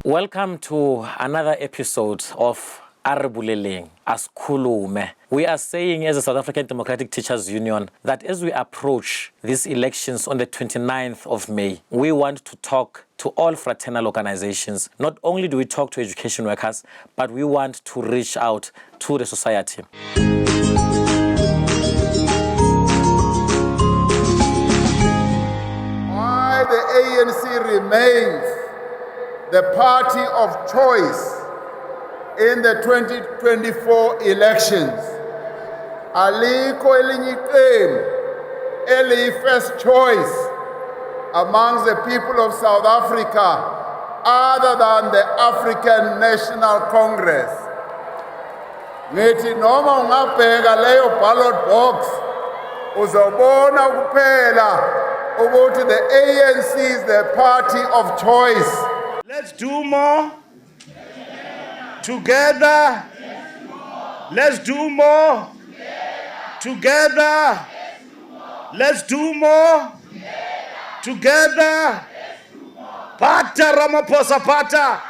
Welcome to another episode of BOLELENG asikhulume. We are saying as a South African Democratic Teachers Union that as we approach these elections on the 29th of May, we want to talk to all fraternal organizations. Not only do we talk to education workers, but we want to reach out to the society. Why the ANC remains the party of choice in the 2024 elections. Aliko elinye iqembu eliyi-first choice amongst the people of South Africa other than the African National Congress. Ngithi noma ungabheka leyo ballot box uzobona kuphela ukuthi the ANC is the party of choice. Let's do more together. Let's do more together. Let's do more together. Pata Ramaphosa pata.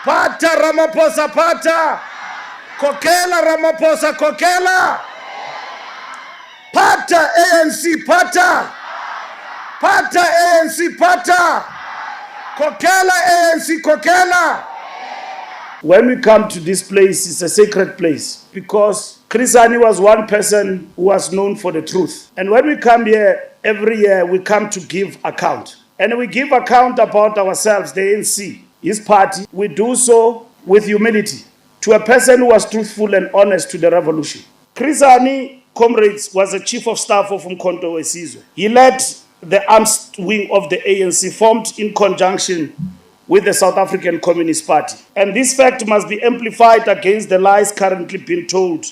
Pata Ramaphosa pata. Kokela Ramaphosa kokela. Pata ANC pata. Pata ANC pata. Kokela ANC kokela. When we come to this place, it's a sacred place because Chris Hani was one person who was known for the truth. And when we come here, every year we come to give account. And we give account about ourselves, the ANC, his party. We do so with humility to a person who was truthful and honest to the revolution. Chris Hani, comrades, was the chief of staff of Umkhonto weSizwe. He led the arms wing of the ANC, formed in conjunction with the South African Communist Party. And this fact must be amplified against the lies currently being told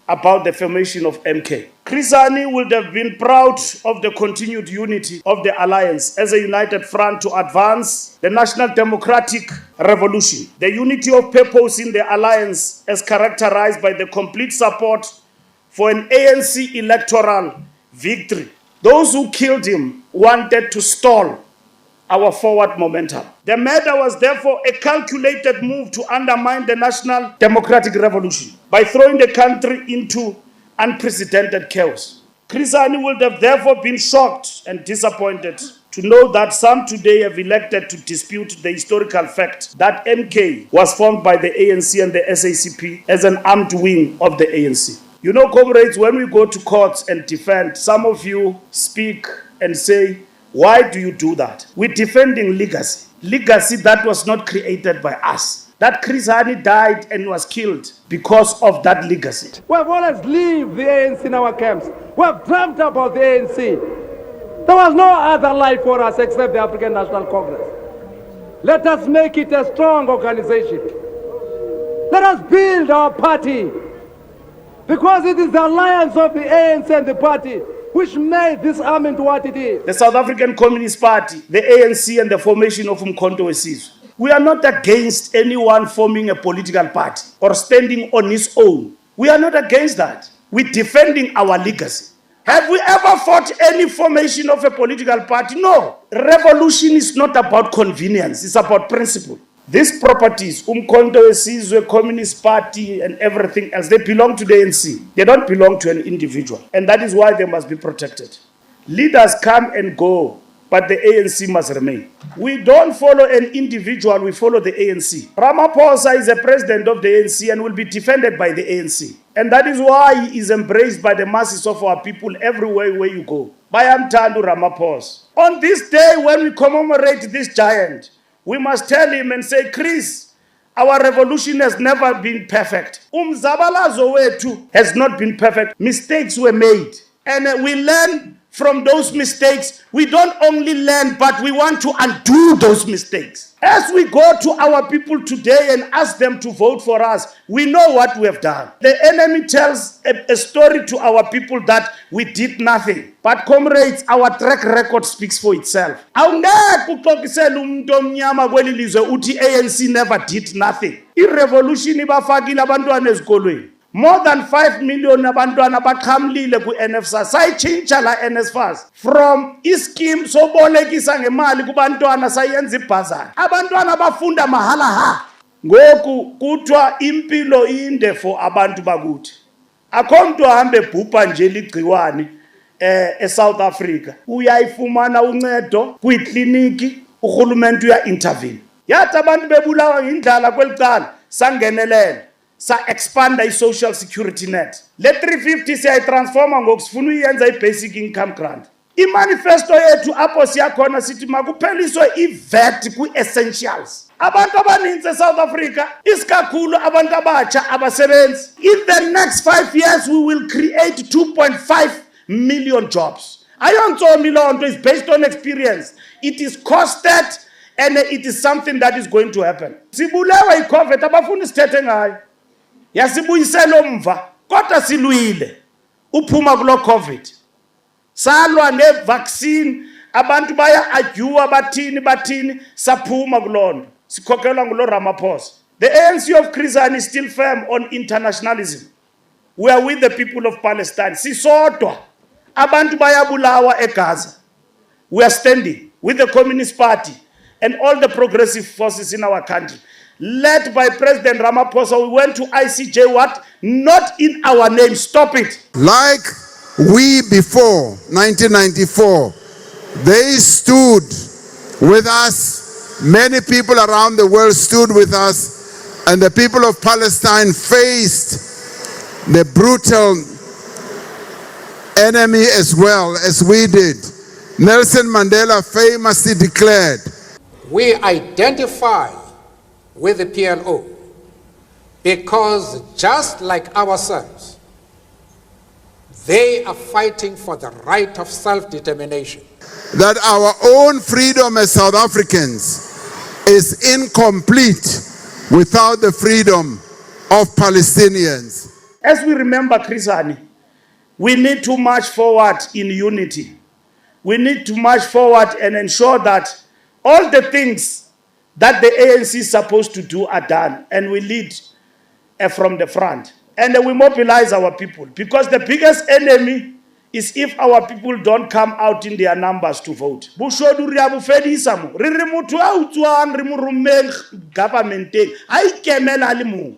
about the formation of MK. Chris Hani would have been proud of the continued unity of the alliance as a united front to advance the national democratic revolution. The unity of purpose in the alliance is characterized by the complete support for an ANC electoral victory. Those who killed him wanted to stall our forward momentum. The murder was therefore a calculated move to undermine the national democratic revolution by throwing the country into unprecedented chaos. Chris Hani would have therefore been shocked and disappointed to know that some today have elected to dispute the historical fact that MK was formed by the ANC and the SACP as an armed wing of the ANC. You know, comrades, when we go to courts and defend, some of you speak and say, why do you do that? We're defending legacy. Legacy that was not created by us. That Chris Hani died and was killed because of that legacy. We have always lived the ANC in our camps. We have dreamt about the ANC. There was no other life for us except the African National Congress. Let us make it a strong organization. Let us build our party. Because it is the alliance of the ANC and the party which made this army into what it is. The South African Communist Party, the ANC, and the formation of Umkhonto weSizwe. We are not against anyone forming a political party or standing on his own. We are not against that. We're defending our legacy. Have we ever fought any formation of a political party? No. Revolution is not about convenience. It's about principle. These properties, Umkhonto weSizwe, Communist Party, and everything else, they belong to the ANC. They don't belong to an individual. And that is why they must be protected. Leaders come and go, but the ANC must remain. We don't follow an individual, we follow the ANC. Ramaphosa is the president of the ANC and will be defended by the ANC. And that is why he is embraced by the masses of our people everywhere where you go. Bayamthandu Ramaphosa. On this day when we commemorate this giant, we must tell him and say, Chris, our revolution has never been perfect. Umzabalazo wethu has not been perfect. Mistakes were made. And we learn from those mistakes. We don't only learn, but we want to undo those mistakes. As we go to our people today and ask them to vote for us, we know what we have done. The enemy tells a story to our people that we did nothing. But comrades, our track record speaks for itself. ANC never did nothing. I-revolution ibafakile abantwana ezikolweni. More than 5 million abantwana baqhamlile ku-NSFAS. Sayitshintsha la NSFAS from ischeme sobolekisa ngemali kubantwana sayenza ibhazari. Abantwana bafunda mahala ha. Ngoku kuthiwa impilo inde for abantu bakuthi. Akho mntu ahambe bhubha nje ligciwane eSouth Africa. Uyayifumana uncedo kwikliniki, urhulumente uya-intervene. Yathi abantu bebulawa ngindlala kwelicala sangenelela. Sa-expanda i-social security net. Le 350 siyayitransforma ngoku sifuna uyenza i-basic income grant. I-manifesto yethu apho siyakhona sithi makupheliswe i-VAT kwi-essentials. Abantu abaninzi eSouth Africa, isikakhulu abantu abatsha abasebenzi. In the next 5 years, we will create 2.5 million jobs. Ayontomi loo nto is based on experience. It is costed and it is something that is going to happen. Sibulewa i-COVID abafuni sithethe ngayo. Yasibuyisela umva kodwa silwile uphuma kulo COVID. Salwa ne-vaccine abantu baya adyuwa bathini saphuma kulonto sikhokelwa ngulo Ramaphosa. The ANC of Chris Hani is still firm on internationalism. We are with the people of Palestine. Sisodwa abantu bayabulawa eGaza. We are standing with the Communist Party and all the progressive forces in our country. Led by President Ramaphosa, we went to ICJ, what? Not in our name. Stop it. Like we before 1994, they stood with us. Many people around the world stood with us, and the people of Palestine faced the brutal enemy as well as we did. Nelson Mandela famously declared, "We identify with the PLO because just like ourselves, they are fighting for the right of self-determination." that our own freedom as South Africans is incomplete without the freedom of Palestinians. As we remember Chris Hani, we need to march forward in unity. We need to march forward and ensure that all the things that the ANC is supposed to do are done, and we lead from the front. And we mobilize our people, because the biggest enemy is if our people don't come out in their numbers to vote. Bushodu riabufedisa mo. Ririmutu autuan rimurumeng governmenteng. Aikemela alimu.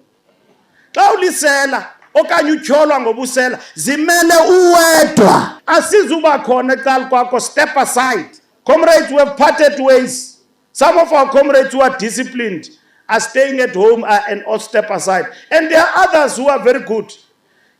Kaulisela. Okanye utyholwa ngobusela. Zimele uwedwa. Asizuba khona ecal kwakho. Step aside. Comrades, we have parted ways. Some of our comrades who are disciplined are staying at home and all step aside. And there are others who are very good.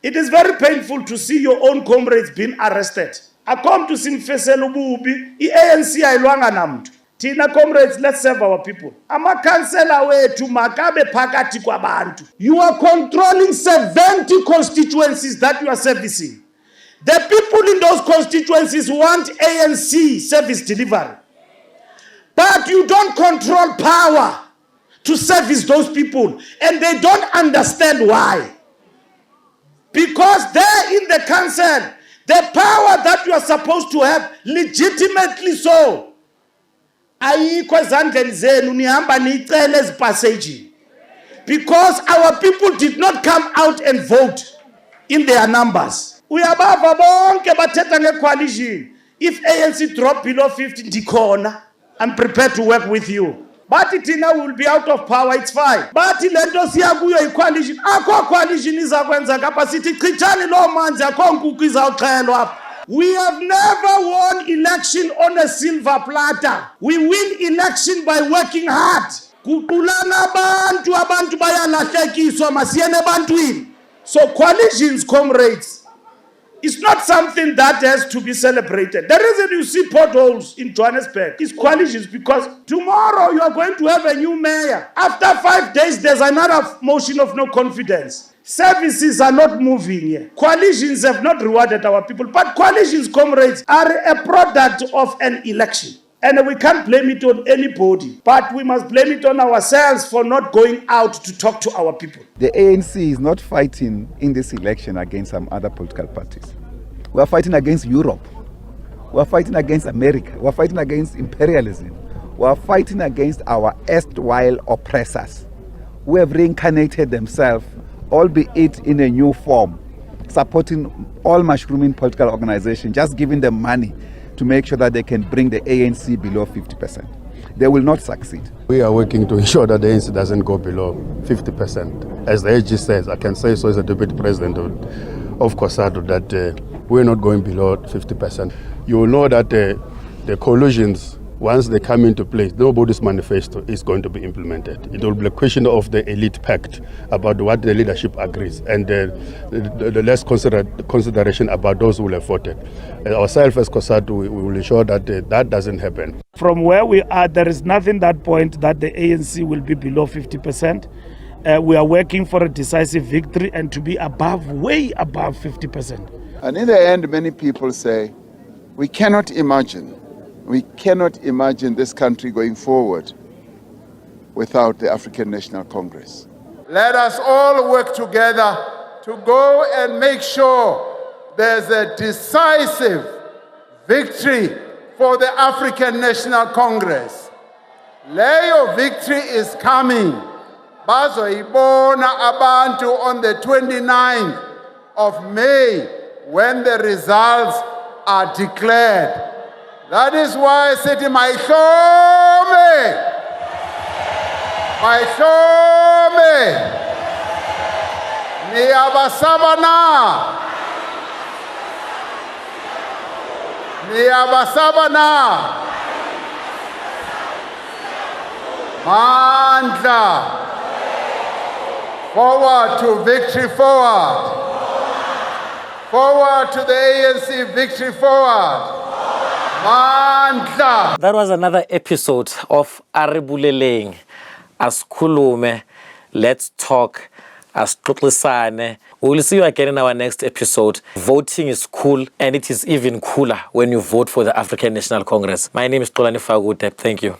It is very painful to see your own comrades being arrested. I come to simfesela ububi, i-ANC ayilwanga namntu. Tina comrades, let's serve our people. Amakhansela wethu makabe phakathi kwabantu. You are controlling 70 constituencies that you are servicing. The people in those constituencies want ANC service delivery. But you don't control power to service those people, and they don't understand why. Because there in the council, the power that you are supposed to have, legitimately so, because our people did not come out and vote in their numbers. We are above coalition. If ANC drop below 50, ndikhona. I'm prepared to work with you. But Tina will be out of power, it's fine. But lento siyakuyo coalition. Akho coalition izakwenza capacity chichani lo manzi akho nkuku izawuxhelwa. We have never won election on a silver platter. We win election by working hard. Kuqulana abantu bayalahlekiswa masiyene ebantwini. So coalitions, comrades, it's not something that has to be celebrated. The reason you see potholes in Johannesburg is coalitions, because tomorrow you are going to have a new mayor. After 5 days, there's another motion of no confidence. Services are not moving here. Coalitions have not rewarded our people. But coalitions, comrades, are a product of an election. And we can't blame it on anybody. But we must blame it on ourselves for not going out to talk to our people. The ANC is not fighting in this election against some other political parties. We are fighting against Europe. We are fighting against America. We are fighting against imperialism. We are fighting against our erstwhile oppressors who have reincarnated themselves albeit in a new form, supporting all mushrooming political organizations, just giving them money to make sure that they can bring the ANC below 50%. They will not succeed. We are working to ensure that the ANC doesn't go below 50%. As the AG says, I can say so as a deputy president of COSATU that we're not going below 50%. You will know that the coalitions, once they come into place, nobody's manifesto is going to be implemented. It will be a question of the elite pact about what the leadership agrees and the less consideration about those who will have voted. Ourselves as COSATU, we will ensure that that doesn't happen. From where we are, there is nothing that point that the ANC will be below 50%. We are working for a decisive victory and to be above, way above 50%. And in the end, many people say, we cannot imagine this country going forward without the African National Congress. Let us all work together to go and make sure there's a decisive victory for the African National Congress. Leyo victory is coming. Bazoyibona abantu on the 29th of May when the results are declared. That is why I said to my Niyabasabana, Mandla, forward to victory, forward to the ANC victory, forward. Mandla. That was another episode of BOLELENG. Asikhulume, let's talk, asixoxisane. We will see you again in our next episode. Voting is cool, and it is even cooler when you vote for the African National Congress. My name is Xolani Fakute. Thank you.